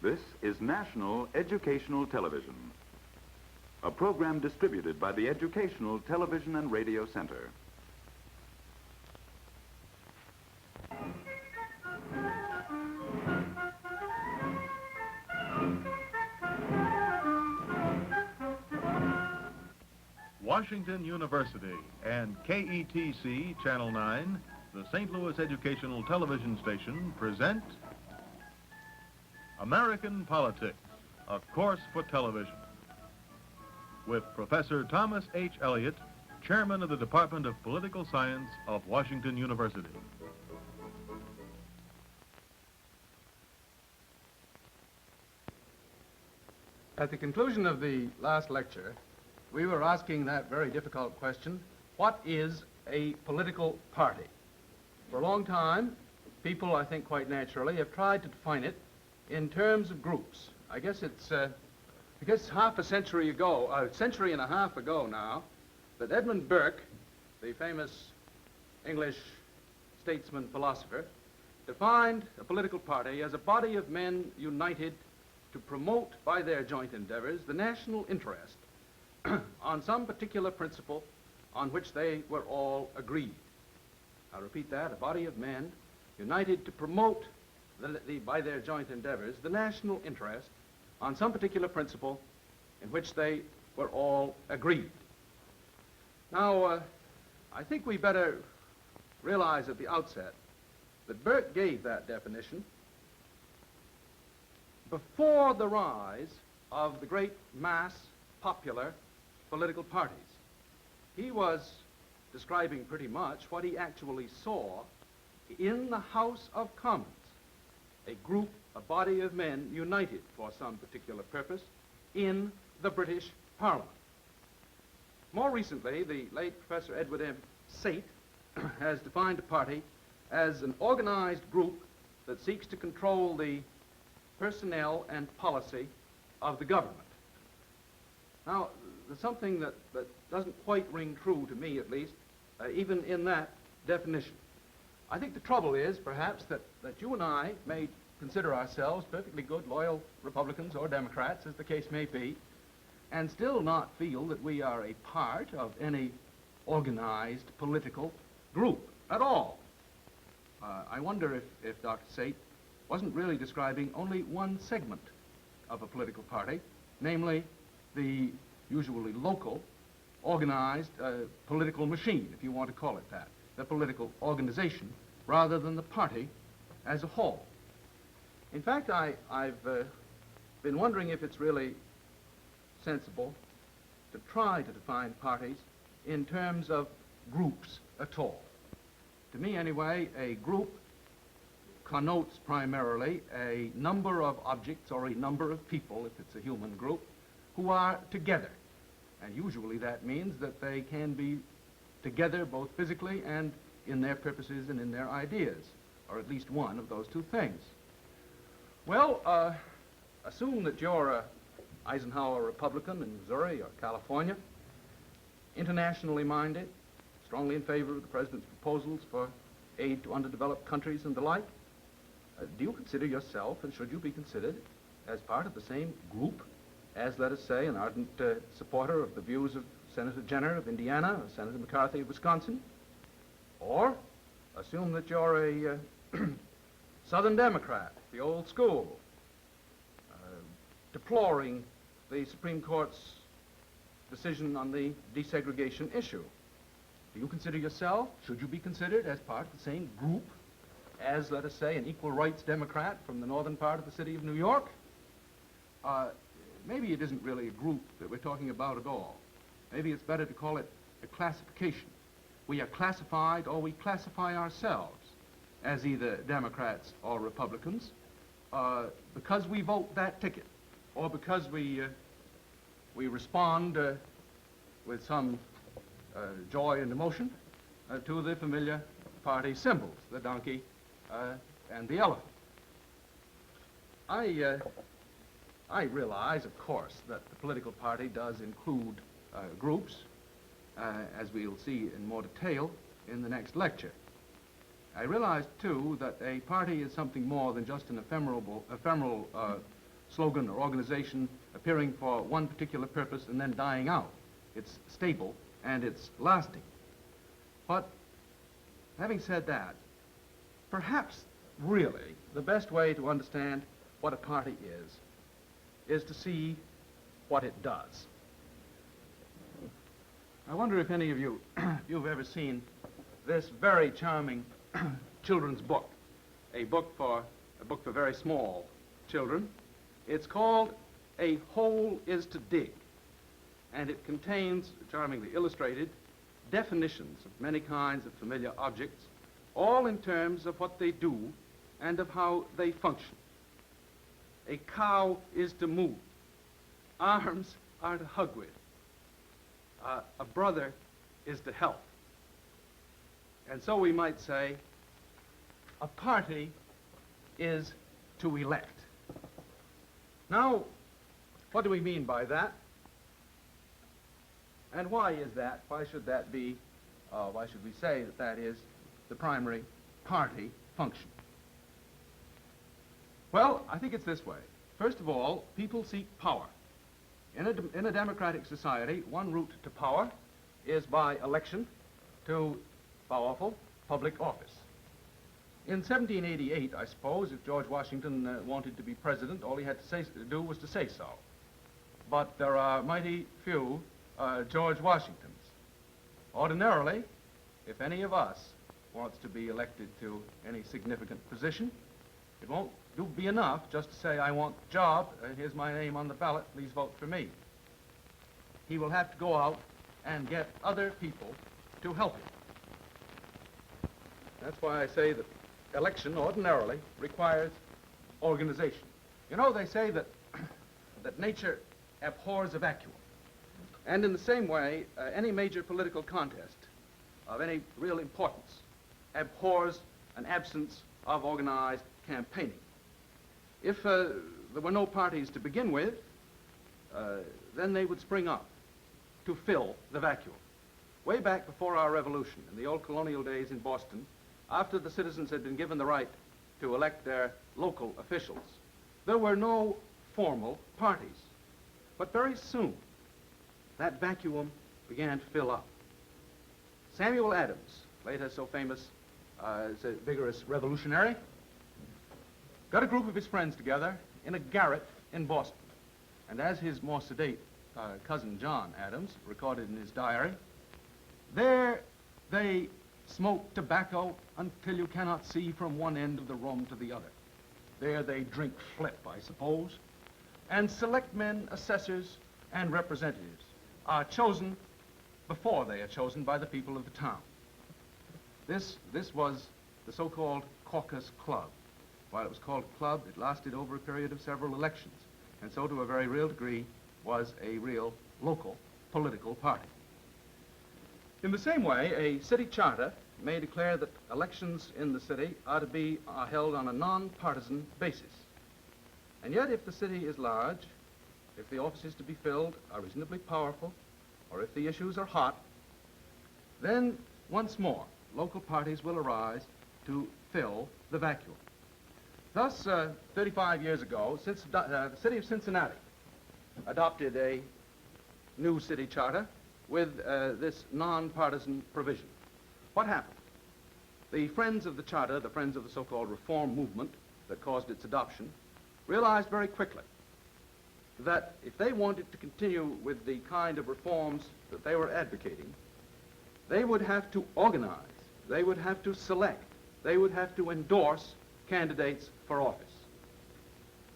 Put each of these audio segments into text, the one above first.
This is National Educational Television, a program distributed by the Educational Television and Radio Center. Washington University and KETC Channel 9, the St. Louis Educational Television Station, present American Politics, a course for television, with Professor Thomas H. Elliott, Chairman of the Department of Political Science of Washington University. At the conclusion of the last lecture, we were asking that very difficult question, what is a political party? For a long time, people, I think quite naturally, have tried to define it in terms of groups. I guess half a century ago, a century and a half ago now, that Edmund Burke, the famous English statesman philosopher, defined a political party as a body of men united to promote by their joint endeavors the national interest on some particular principle on which they were all agreed. I'll repeat that, a body of men united to promote by their joint endeavors the national interest on some particular principle in which they were all agreed. Now, I think we better realize at the outset that Burke gave that definition before the rise of the great mass popular political parties. He was describing pretty much what he actually saw in the House of Commons, a group, a body of men united for some particular purpose in the British Parliament. More recently, the late Professor Edward M. Sate has defined a party as an organized group that seeks to control the personnel and policy of the government. Now, there's something that doesn't quite ring true to me, at least, even in that definition. I think the trouble is, perhaps, that you and I may consider ourselves perfectly good, loyal Republicans or Democrats, as the case may be, and still not feel that we are a part of any organized political group at all. I wonder if Dr. Sate wasn't really describing only one segment of a political party, namely the usually local, organized political machine, if you want to call it that, the political organization, rather than the party as a whole. In fact, I've been wondering if it's really sensible to try to define parties in terms of groups at all. To me, anyway, a group connotes primarily a number of objects or a number of people, if it's a human group, who are together. And usually that means that they can be together both physically and in their purposes and in their ideas, or at least one of those two things. Well, assume that you're a Eisenhower Republican in Missouri or California, internationally minded, strongly in favor of the president's proposals for aid to underdeveloped countries and the like. Do you consider yourself, and should you be considered, as part of the same group as, let us say, an ardent supporter of the views of Senator Jenner of Indiana or Senator McCarthy of Wisconsin? Or assume that you're a Southern Democrat, the old school, deploring the Supreme Court's decision on the desegregation issue. Do you consider yourself, should you be considered as part of the same group as, let us say, an equal rights Democrat from the northern part of the city of New York? Maybe it isn't really a group that we're talking about at all. Maybe it's better to call it a classification. We are classified, or we classify ourselves as either Democrats or Republicans because we vote that ticket, or because we respond with some joy and emotion to the familiar party symbols, the donkey and the elephant. I realize, of course, that the political party does include groups, as we'll see in more detail in the next lecture. I realize, too, that a party is something more than just an ephemeral slogan or organization appearing for one particular purpose and then dying out. It's stable and it's lasting. But having said that, perhaps really the best way to understand what a party is to see what it does. I wonder if any of you, if you've ever seen this very charming children's book, a book for very small children. It's called A Hole is to Dig, and it contains, charmingly illustrated, definitions of many kinds of familiar objects, all in terms of what they do and of how they function. A cow is to move. Arms are to hug with. A brother is to help. And so we might say, a party is to elect. Now, what do we mean by that? And why is that? Why should that be, why should we say that that is the primary party function? Well, I think it's this way. First of all, people seek power. In a democratic society, one route to power is by election to powerful public office. In 1788, I suppose, if George Washington wanted to be president, all he had to do was to say so. But there are mighty few George Washingtons. Ordinarily, if any of us wants to be elected to any significant position, it won't be enough just to say, I want a job, here's my name on the ballot, please vote for me. He will have to go out and get other people to help him. That's why I say that election ordinarily requires organization. You know, they say that, that nature abhors a vacuum. And in the same way, any major political contest of any real importance abhors an absence of organized campaigning. If there were no parties to begin with, then they would spring up to fill the vacuum. Way back before our revolution, in the old colonial days in Boston, after the citizens had been given the right to elect their local officials, there were no formal parties. But very soon, that vacuum began to fill up. Samuel Adams, later so famous as a vigorous revolutionary, got a group of his friends together in a garret in Boston. And as his more sedate cousin John Adams recorded in his diary, there they smoke tobacco until you cannot see from one end of the room to the other. There they drink flip, I suppose. And select men, assessors, and representatives are chosen before they are chosen by the people of the town. This was the so-called caucus club. While it was called a club, it lasted over a period of several elections, and so to a very real degree was a real local political party. In the same way, a city charter may declare that elections in the city are to be held on a non-partisan basis. And yet, if the city is large, if the offices to be filled are reasonably powerful, or if the issues are hot, then once more, local parties will arise to fill the vacuum. Thus, 35 years ago, the city of Cincinnati adopted a new city charter with this non-partisan provision. What happened? The friends of the charter, the friends of the so-called reform movement that caused its adoption, realized very quickly that if they wanted to continue with the kind of reforms that they were advocating, they would have to organize, they would have to select, they would have to endorse candidates for office.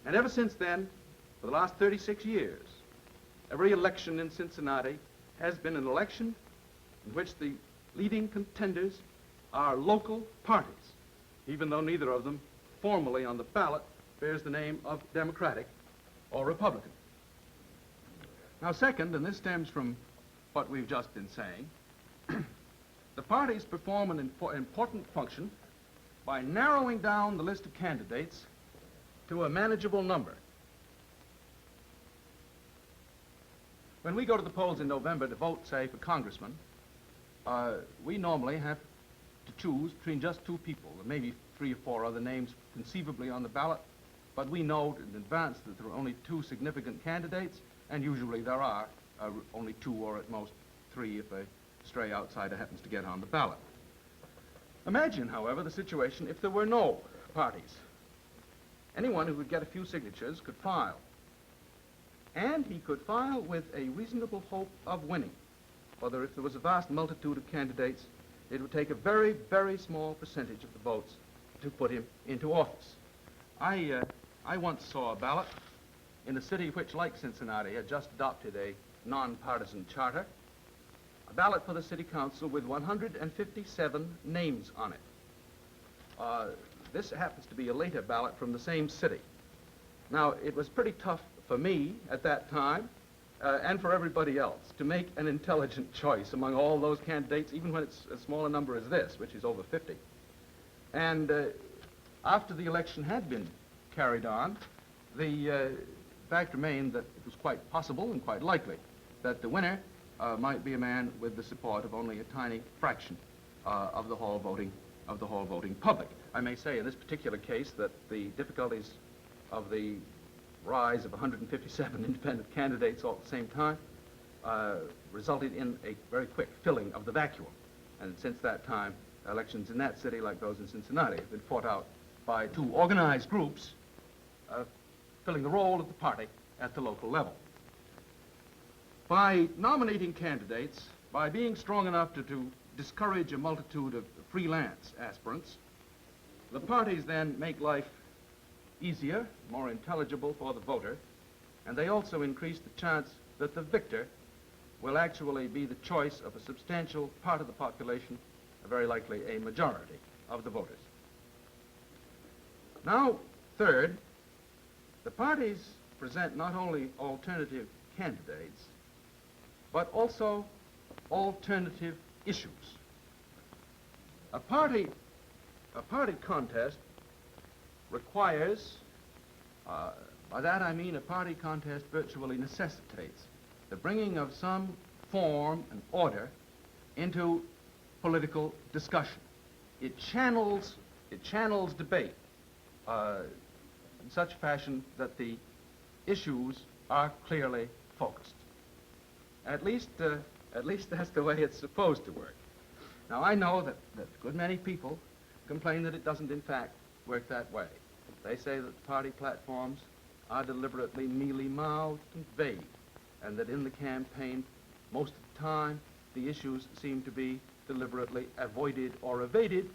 And ever since then, for the last 36 years, every election in Cincinnati has been an election in which the leading contenders are local parties, even though neither of them formally on the ballot bears the name of Democratic or Republican. Now, second, and this stems from what we've just been saying, the parties perform an important function by narrowing down the list of candidates to a manageable number. When we go to the polls in November to vote, say, for congressman, we normally have to choose between just two people. There may be 3 or 4 other names conceivably on the ballot, but we know in advance that there are only 2 significant candidates, and usually there are only 2 or at most 3 if a stray outsider happens to get on the ballot. Imagine, however, the situation if there were no parties. Anyone who could get a few signatures could file. And he could file with a reasonable hope of winning. Whether if there was a vast multitude of candidates, it would take a very, very small percentage of the votes to put him into office. I once saw a ballot in a city which, like Cincinnati, had just adopted a nonpartisan charter, a ballot for the city council with 157 names on it. This happens to be a later ballot from the same city. Now, it was pretty tough for me at that time, and for everybody else, to make an intelligent choice among all those candidates, even when it's as small a number as this, which is over 50. And after the election had been carried on, the fact remained that it was quite possible and quite likely that the winner might be a man with the support of only a tiny fraction of the hall voting public. I may say in this particular case that the difficulties of the rise of 157 independent candidates all at the same time resulted in a very quick filling of the vacuum. And since that time, elections in that city, like those in Cincinnati, have been fought out by 2 organized groups filling the role of the party at the local level. By nominating candidates, by being strong enough to discourage a multitude of freelance aspirants, the parties then make life easier, more intelligible for the voter, and they also increase the chance that the victor will actually be the choice of a substantial part of the population, very likely a majority of the voters. Now, third, the parties present not only alternative candidates, but also alternative issues. A party contest requires, by that I mean a party contest virtually necessitates the bringing of some form and order into political discussion. It channels debate in such fashion that the issues are clearly focused. At least that's the way it's supposed to work. Now, I know that a good many people complain that it doesn't, in fact, work that way. They say that party platforms are deliberately mealy-mouthed and vague, and that in the campaign, most of the time, the issues seem to be deliberately avoided or evaded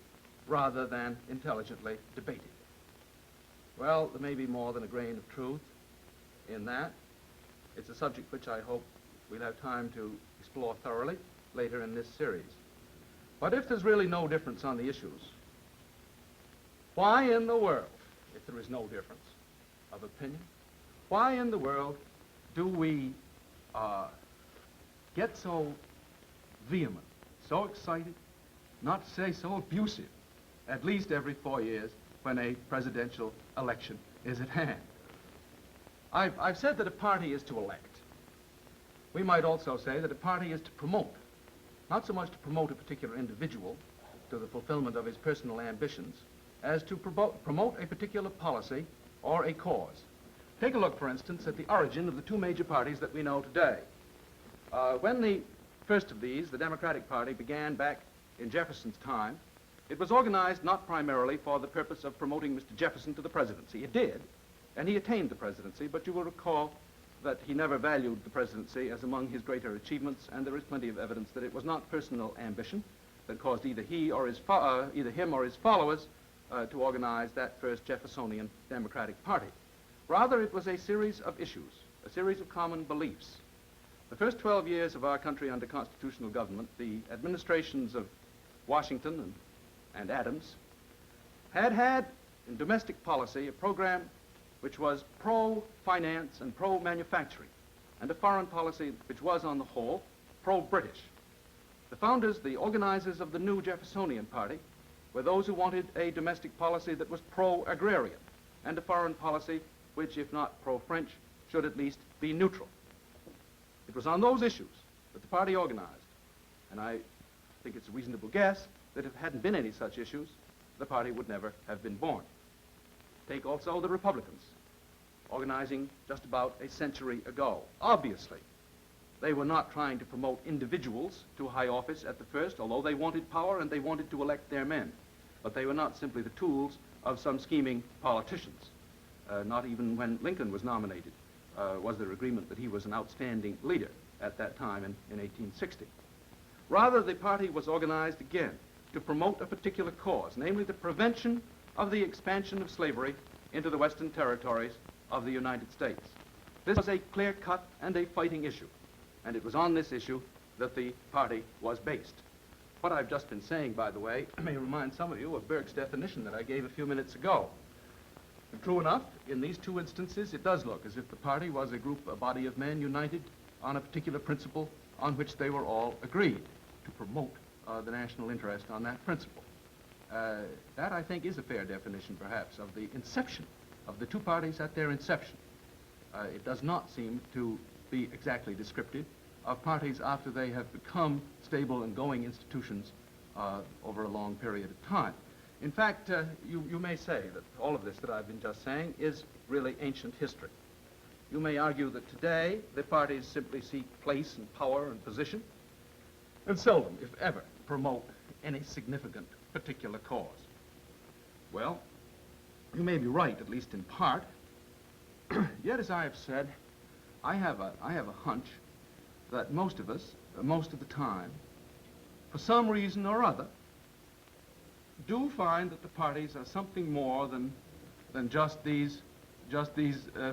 rather than intelligently debated. Well, there may be more than a grain of truth in that. It's a subject which I hope we'll have time to explore thoroughly later in this series. But if there's really no difference on the issues, why in the world, if there is no difference of opinion, why in the world do we get so vehement, so excited, not to say so abusive, at least every 4 years when a presidential election is at hand? I've said that a party is to elect. We might also say that a party is to promote, not so much to promote a particular individual to the fulfillment of his personal ambitions, as to promote a particular policy or a cause. Take a look, for instance, at the origin of the 2 major parties that we know today. When the first of these, the Democratic Party, began back in Jefferson's time, it was organized not primarily for the purpose of promoting Mr. Jefferson to the presidency. It did, and he attained the presidency, but you will recall that he never valued the presidency as among his greater achievements, and there is plenty of evidence that it was not personal ambition that caused either him or his followers to organize that first Jeffersonian Democratic Party. Rather, it was a series of issues, a series of common beliefs. The first 12 years of our country under constitutional government, the administrations of Washington and Adams had in domestic policy a program which was pro-finance and pro-manufacturing, and a foreign policy which was, on the whole, pro-British. The founders, the organizers of the new Jeffersonian Party, were those who wanted a domestic policy that was pro-agrarian, and a foreign policy which, if not pro-French, should at least be neutral. It was on those issues that the party organized, and I think it's a reasonable guess that if it hadn't been any such issues, the party would never have been born. Take also the Republicans. organizing just about a century ago. Obviously, they were not trying to promote individuals to high office at the first, although they wanted power and they wanted to elect their men. But they were not simply the tools of some scheming politicians. Not even when Lincoln was nominated was there agreement that he was an outstanding leader at that time in 1860. Rather, the party was organized again to promote a particular cause, namely the prevention of the expansion of slavery into the western territories of the United States. This was a clear-cut and a fighting issue, and it was on this issue that the party was based. What I've just been saying, by the way, may remind some of you of Burke's definition that I gave a few minutes ago. And true enough, in these two instances, it does look as if the party was a body of men united on a particular principle on which they were all agreed to promote the national interest on that principle. That, I think, is a fair definition, perhaps, of the inception of the two parties at their inception. It does not seem to be exactly descriptive of parties after they have become stable and going institutions over a long period of time. In fact, you may say that all of this that I've been just saying is really ancient history. You may argue that today the parties simply seek place and power and position, and seldom, if ever, promote any significant particular cause. Well, you may be right, at least in part. Yet, as I have said, I have a hunch that most of us, most of the time, for some reason or other, do find that the parties are something more than just these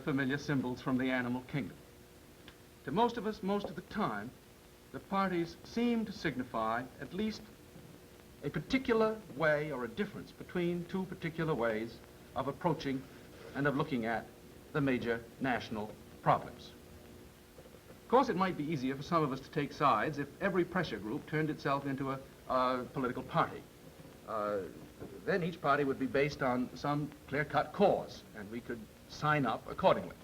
familiar symbols from the animal kingdom. To most of us, most of the time, the parties seem to signify at least a particular way or a difference between two particular ways of approaching and of looking at the major national problems. Of course, it might be easier for some of us to take sides if every pressure group turned itself into a political party. Then each party would be based on some clear-cut cause, and we could sign up accordingly.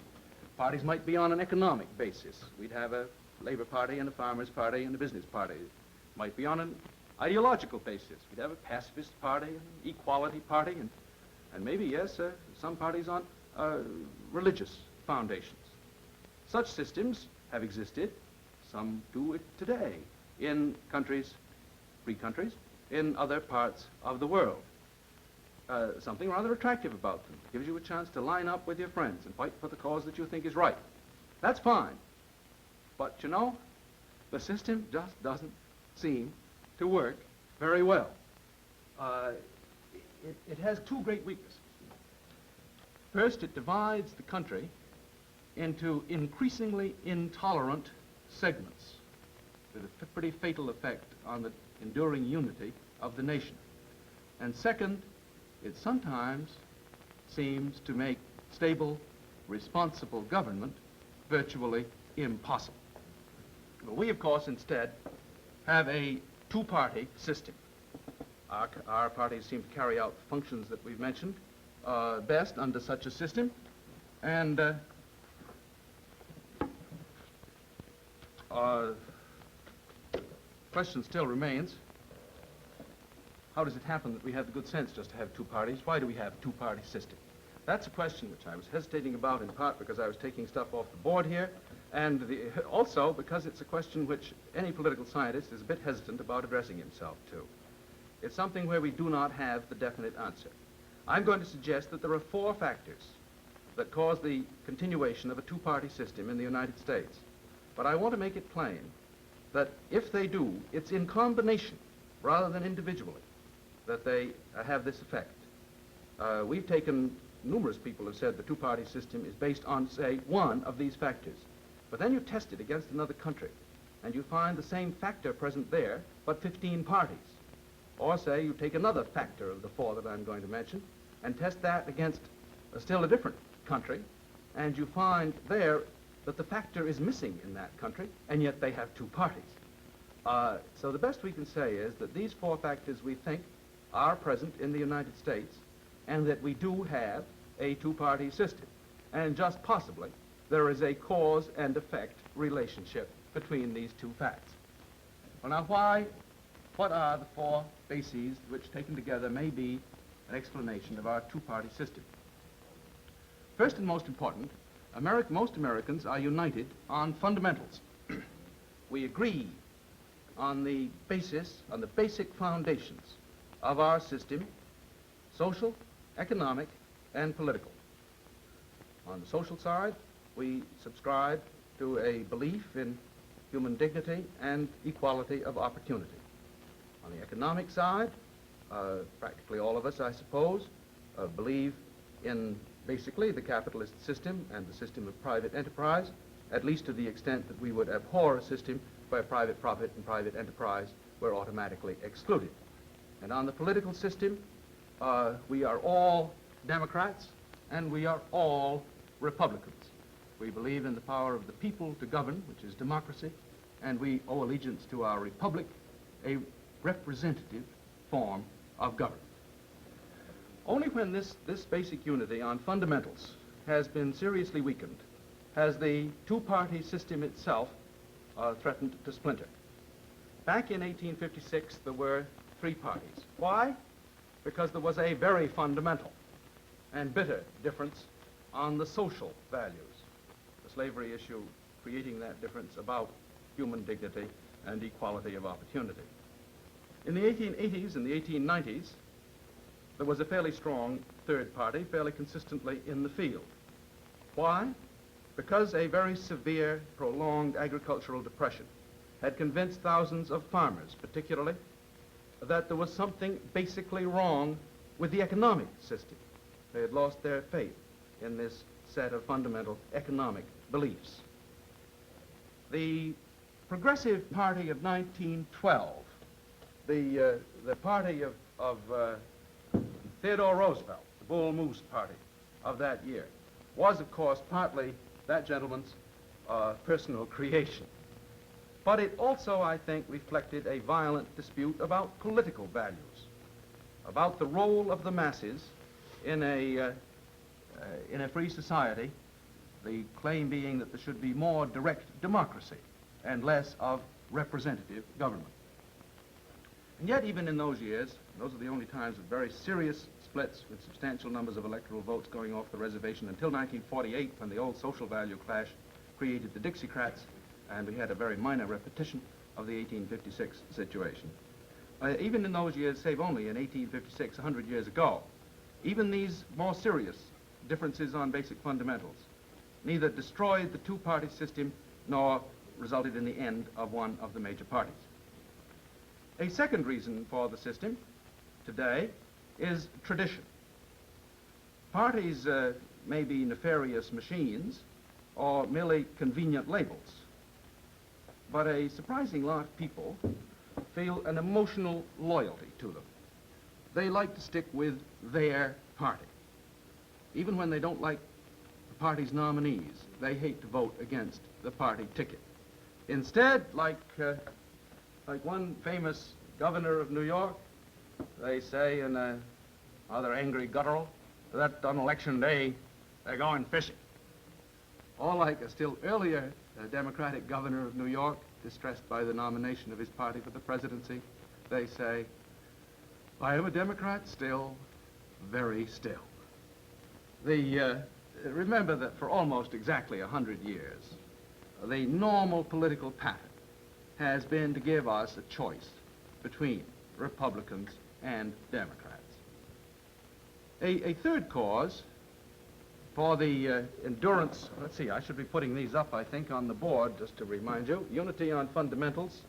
Parties might be on an economic basis. We'd have a Labor Party and a Farmers Party and a Business Party. Might be on an ideological basis. We'd have a pacifist party, an equality party, and maybe, yes, some parties on religious foundations. Such systems have existed, some do it today, in countries, free countries, in other parts of the world. Something rather attractive about them. Gives you a chance to line up with your friends and fight for the cause that you think is right. That's fine. But, you know, the system just doesn't seem to work very well. It has two great weaknesses. First, it divides the country into increasingly intolerant segments with a pretty fatal effect on the enduring unity of the nation. And second, it sometimes seems to make stable, responsible government virtually impossible. Well, we, of course, instead have a two-party system. Our parties seem to carry out the functions that we've mentioned best under such a system, and question still remains, how does it happen that we have the good sense just to have two parties? Why do we have a two-party system? That's a question which I was hesitating about, in part because I was taking stuff off the board here, and also because it's a question which any political scientist is a bit hesitant about addressing himself to. It's something where we do not have the definite answer. I'm going to suggest that there are four factors that cause the continuation of a two-party system in the United States. But I want to make it plain that if they do, it's in combination rather than individually that they have this effect. We've taken, numerous people have said the two-party system is based on, say, one of these factors. But then you test it against another country, and you find the same factor present there, but 15 parties. Or say you take another factor of the four that I'm going to mention, and test that against still a different country, and you find there that the factor is missing in that country, and yet they have two parties. So the best we can say is that these four factors, we think, are present in the United States, and that we do have a two-party system. And just possibly, there is a cause and effect relationship between these two facts. Well, now, what are the four bases which, taken together, may be an explanation of our two-party system? First and most important, most Americans are united on fundamentals. We agree on the basic foundations of our system, social, economic, and political. On the social side, we subscribe to a belief in human dignity and equality of opportunity. On the economic side, practically all of us, I suppose, believe in basically the capitalist system and the system of private enterprise, at least to the extent that we would abhor a system where private profit and private enterprise were automatically excluded. And on the political system, we are all Democrats and we are all Republicans. We believe in the power of the people to govern, which is democracy, and we owe allegiance to our republic, a representative form of government. Only when this basic unity on fundamentals has been seriously weakened has the two-party system itself threatened to splinter. Back in 1856, there were three parties. Why? Because there was a very fundamental and bitter difference on the social values. The slavery issue creating that difference about human dignity and equality of opportunity. In the 1880s and the 1890s, there was a fairly strong third party, fairly consistently in the field. Why? Because a very severe, prolonged agricultural depression had convinced thousands of farmers, particularly, that there was something basically wrong with the economic system. They had lost their faith in this set of fundamental economic beliefs. The Progressive Party of 1912, the party of Theodore Roosevelt, the Bull Moose Party of that year, was, of course, partly that gentleman's personal creation. But it also, I think, reflected a violent dispute about political values, about the role of the masses in a free society, the claim being that there should be more direct democracy and less of representative government. And yet, even in those years, those are the only times of very serious splits with substantial numbers of electoral votes going off the reservation until 1948, when the old social value clash created the Dixiecrats, and we had a very minor repetition of the 1856 situation. Even in those years, save only in 1856, 100 years ago, even these more serious differences on basic fundamentals neither destroyed the two-party system nor resulted in the end of one of the major parties. A second reason for the system today is tradition. Parties may be nefarious machines or merely convenient labels, but a surprising lot of people feel an emotional loyalty to them. They like to stick with their party. Even when they don't like the party's nominees, they hate to vote against the party ticket. Instead, like one famous governor of New York, they say in a rather angry guttural that on election day they're going fishing. Or like a still earlier Democratic governor of New York, distressed by the nomination of his party for the presidency, they say, I am a Democrat still, very still. Remember that for almost exactly 100 years, the normal political pattern has been to give us a choice between Republicans and Democrats. A third cause for the endurance, let's see, I should be putting these up, I think, on the board, just to remind you. Unity on fundamentals,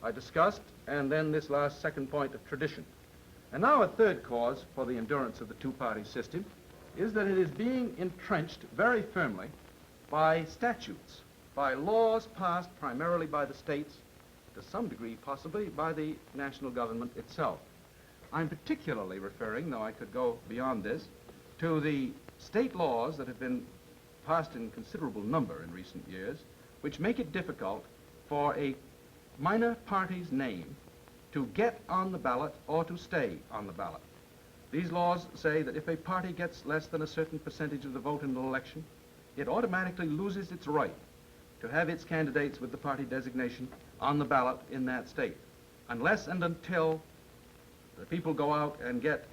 I discussed, and then this last second point of tradition. And now a third cause for the endurance of the two-party system is that it is being entrenched very firmly by statutes, by laws passed primarily by the states, to some degree possibly by the national government itself. I'm particularly referring, though I could go beyond this, to the state laws that have been passed in considerable number in recent years, which make it difficult for a minor party's name to get on the ballot or to stay on the ballot. These laws say that if a party gets less than a certain percentage of the vote in an election, it automatically loses its right to have its candidates with the party designation on the ballot in that state, unless and until the people go out and get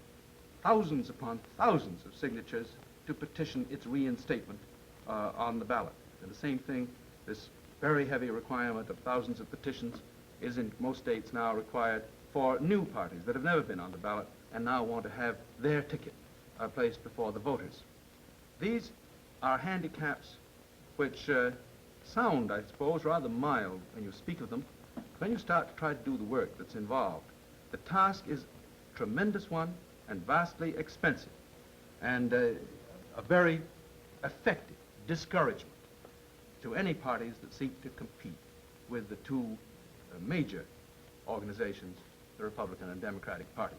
thousands upon thousands of signatures to petition its reinstatement on the ballot. And the same thing, this very heavy requirement of thousands of petitions is in most states now required for new parties that have never been on the ballot and now want to have their ticket placed before the voters. These are handicaps which sound, I suppose, rather mild when you speak of them. When you start to try to do the work that's involved, the task is a tremendous one and vastly expensive and a very effective discouragement to any parties that seek to compete with the two major organizations, the Republican and Democratic parties.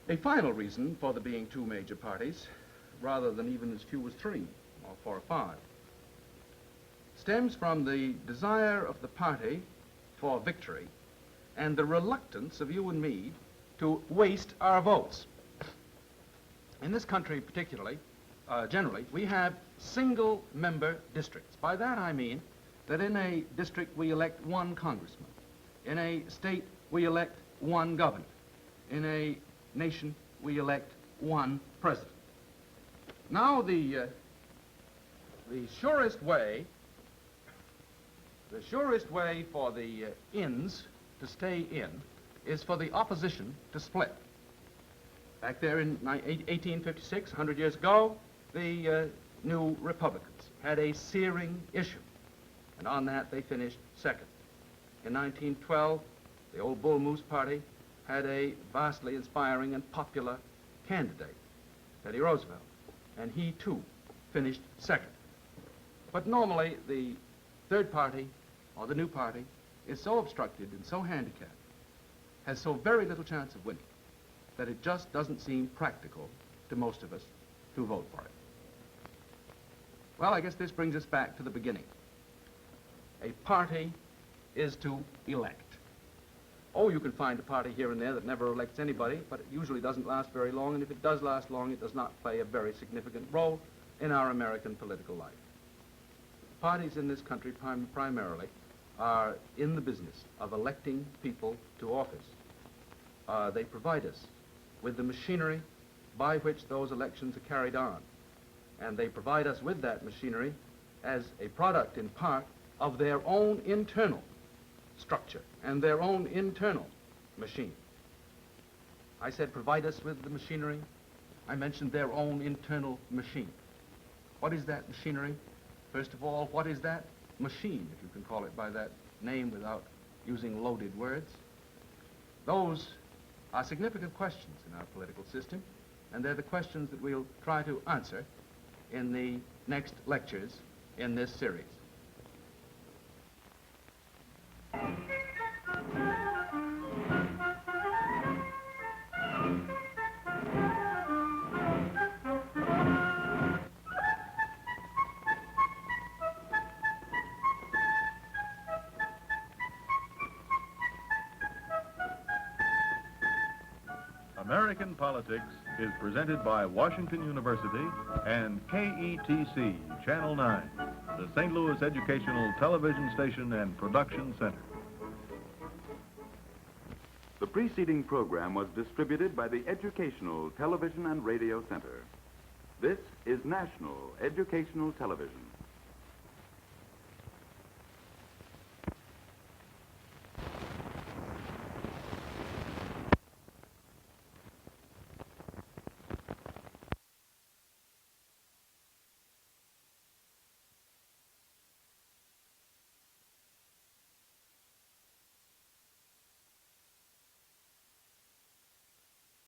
A final reason for there being two major parties, rather than even as few as 3 or 4 or 5, stems from the desire of the party for victory and the reluctance of you and me to waste our votes. In this country particularly, generally, we have single-member districts. By that I mean that in a district we elect 1 congressman. In a state we elect 1 governor. In a nation we elect 1 president. Now the surest way for the ins to stay in is for the opposition to split. Back there in 1856, 100 years ago, the New Republicans had a searing issue, and on that they finished second. In 1912, the old Bull Moose Party had a vastly inspiring and popular candidate, Teddy Roosevelt, and he too finished second. But normally the third party, or the new party, is so obstructed and so handicapped, has so very little chance of winning, that it just doesn't seem practical to most of us to vote for it. Well, I guess this brings us back to the beginning. A party is to elect. Oh, you can find a party here and there that never elects anybody, but it usually doesn't last very long, and if it does last long, it does not play a very significant role in our American political life. Parties in this country primarily are in the business of electing people to office. They provide us with the machinery by which those elections are carried on, and they provide us with that machinery as a product, in part, of their own internal structure and their own internal machine. I said provide us with the machinery. I mentioned their own internal machine. What is that machinery? First of all, what is that machine, if you can call it by that name without using loaded words? Those are significant questions in our political system, and they're the questions that we'll try to answer in the next lectures in this series. American Politics is presented by Washington University and KETC Channel 9, the St. Louis Educational Television Station and Production Center. The preceding program was distributed by the Educational Television and Radio Center. This is National Educational Television.